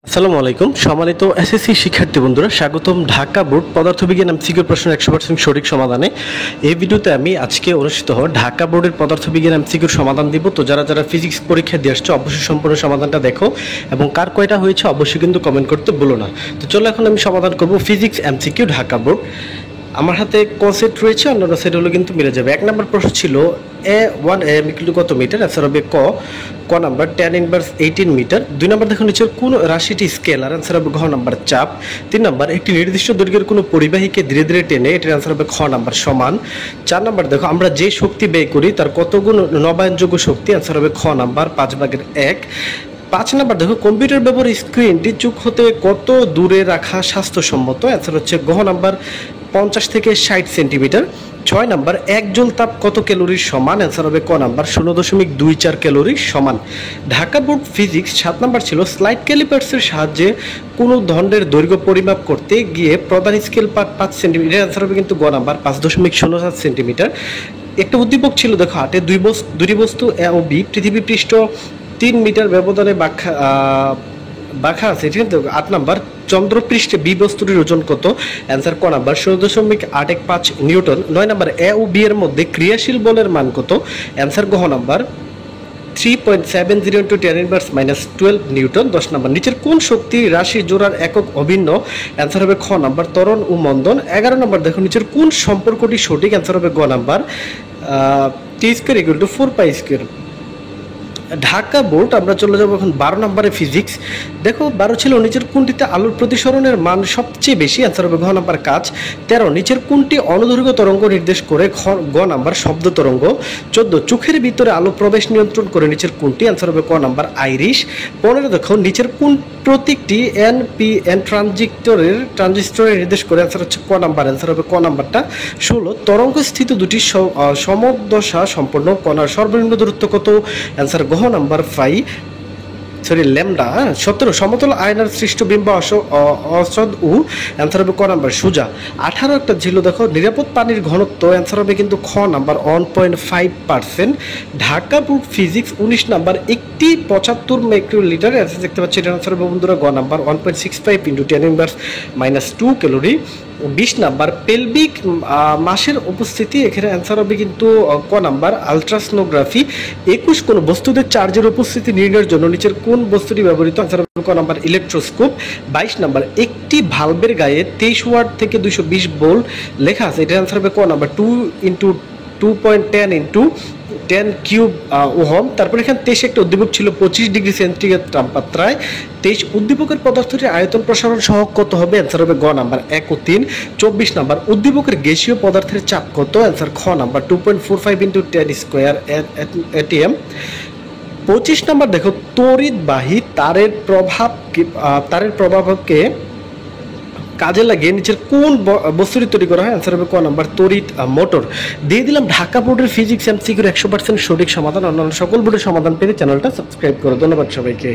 আসসালামু আলাইকুম সম্মানিত এসএসসি শিক্ষার্থী বন্ধুরা, স্বাগতম ঢাকা বোর্ড পদার্থবিজ্ঞান এমসিকিউ প্রশ্নের 100% সঠিক সমাধানে। এই ভিডিওতে আমি আজকে অনুষ্ঠিত হওয়া ঢাকা বোর্ডের পদার্থবিজ্ঞান এমসিকিউর সমাধান দিব। তো যারা যারা ফিজিক্স পরীক্ষা দিয়ে আসছে অবশ্যই সম্পূর্ণ সমাধানটা দেখো এবং কার কয়টা হয়েছে অবশ্যই কিন্তু কমেন্ট করতে ভুলো না। তো চলো এখন আমি সমাধান করব ফিজিক্স এমসিকিউ ঢাকা বোর্ড। আমার হাতে ক সেট রয়েছে, অন্যান্য সেট হলো কিন্তু মিলে যাবে। 1 নম্বর প্রশ্ন ছিল A1m = কত মিটার, অ্যান্সার হবে ক নাম্বার tan ইনভার্স 18 মিটার। 2 নম্বর দেখো নিচের কোন রাশিটি স্কেলার, অ্যান্সার হবে ঘ নাম্বার চাপ। 3 নম্বর একটি নির্দিষ্ট দৈর্ঘ্যের কোনো পরিবাহীকে ধীরে ধীরে টেনে, এটার অ্যান্সার হবে খ নাম্বার সমান। 4 নম্বর দেখো আমরা যে শক্তি ব্যয় করি তার কত গুণ নবায়নযোগ্য শক্তি, অ্যান্সার হবে খ নাম্বার 5/1। 5 নম্বর দেখো কম্পিউটার ব্যবহার স্ক্রিনটি চোখ হতে কত দূরে রাখা স্বাস্থ্যসম্মত, অ্যান্সার হচ্ছে ঘ নাম্বার 50 থেকে 60 সেন্টিমিটার। 6 নম্বর 1 জুল তাপ কত ক্যালোরির সমান, অ্যান্সার হবে ক নাম্বার 0.24 ক্যালোরি সমান। ঢাকা বোর্ড ফিজিক্স 7 নম্বর ছিল স্লাইড ক্যালিপার্সের সাহায্যে কোনো দণ্ডের দৈর্ঘ্য পরিমাপ করতে গিয়ে প্রধান স্কেল পার্ট 5 সেন্টিমিটার, অ্যান্সার হবে কিন্তু গ নাম্বার 5.07 সেন্টিমিটার। একটা উদ্দীপক ছিল দেখো হাটে দুটি বস্তু এ ও বি পৃথিবী পৃষ্ঠ 3 মিটার ব্যবধানে বাঁকা আছে, ঠিক আছে। 8 নাম্বার চন্দ্রপৃষ্ঠে বি বস্তুটির ওজন কত, অ্যান্সার ক নাম্বার 16.815 নিউটন। 9 নাম্বার এ ও বি এর মধ্যে ক্রিয়াশীল বলের মান কত, অ্যান্সার ঘ নাম্বার 3.70 × 10⁻⁻12 নিউটন। 10 নাম্বার নিচের কোন শক্তি রাশি জোড়ার একক অভিন্ন, অ্যান্সার হবে খ নাম্বার ত্বরণ ও মন্দন। 11 নম্বর দেখো নিচের কোন সম্পর্কটি সঠিক, অ্যান্সার হবে গ নাম্বার t² = 4π²। ঢাকা বোর্ড আমরা চলে যাবো এখন 12 নম্বরে ফিজিক্স। দেখো 12 ছিল নিচের কোনটিতে আলোর প্রতিসরণের মান সবচেয়ে বেশি, অ্যান্সার হবে ঘ নাম্বার কাচ। 13 নিচের কোনটি অনুদৈর্ঘ্য তরঙ্গ নির্দেশ করে, গ নাম্বার শব্দ তরঙ্গ। 14 চোখের ভিতরে আলো প্রবেশ নিয়ন্ত্রণ করে নিচের কোনটি, অ্যান্সার হবে ক নাম্বার আইরিশ। 15 দেখো নিচের কোন প্রতীকটি NPN ট্রানজিস্টরের নির্দেশ করে, অ্যান্সার হচ্ছে ক নাম্বার, অ্যান্সার হবে ক নাম্বারটা 16 তরঙ্গ স্থিত দুটি সমদশা সম্পন্ন কণার সর্বনিম্ন দূরত্ব কত, অ্যান্সার ঘ নাম্বার ল্যামডা। 17 সমতল আয়নার সৃষ্ট বিম্ব অসদ উ, অ্যান্সার হবে ক নাম্বার সুজা। 18 একটা ছিল দেখো নিরাপদ পানির ঘনত্ব, অ্যান্সার হবে কিন্তু খ number 1.5%। Dhaka board physics 19 number একটি 75 মাইক্রোলিটার, অ্যান্সার দেখতে পাচ্ছি, এটা অ্যান্সার হবে বন্ধুরা গ নাম্বার 1.65 × 10⁻⁻2 ক্যালোরি। 20 নাম্বার পেলভিক মাসের উপস্থিতি, এখানে অ্যান্সার হবে কিন্তু ক নাম্বার আলট্রাসোনোগ্রাফি। 21 কোন বস্তুদের চার্জের উপস্থিতি নির্ণয়ের জন্য নিচের কোন বস্তুটি ব্যবহৃত, অ্যান্সার হবে ক নাম্বার ইলেকট্রোস্কোপ। 22 নাম্বার একটি ভালভের গায়ে 23 ওয়াট থেকে 220 ভোল্ট লেখা আছে, এটা অ্যান্সার হবে ক নাম্বার 2 × 2.10 × 10³ ওহম। তারপর এখানে 23 একটা উদ্দীপক ছিল 25 ডিগ্রি সেন্টিগ্রেড তাপমাত্রায়। 23 উদ্দীপকের পদার্থটির আয়তন প্রসারণ সহগ কত হবে, অ্যান্সার হবে গ নাম্বার 1 ও 3। 24 নাম্বার উদ্দীপকের গ্যাসীয় পদার্থের চাপ কত, অ্যান্সার খ নাম্বার 2.45 × 10² atm। 25 নাম্বার দেখো তড়িৎবাহী তারের প্রভাবকে কাজে লাগিয়ে নিচের কোন বস্তুটি তৈরি করা হয়, অ্যান্সার হবে ক নাম্বার তড়িৎ মোটর। দিয়ে দিলাম ঢাকা বোর্ডের ফিজিক্স এমসিকিউর 100% সঠিক সমাধান। অন্যান্য সকল বোর্ডের সমাধান পেতে চ্যানেলটা সাবস্ক্রাইব করো। ধন্যবাদ সবাইকে।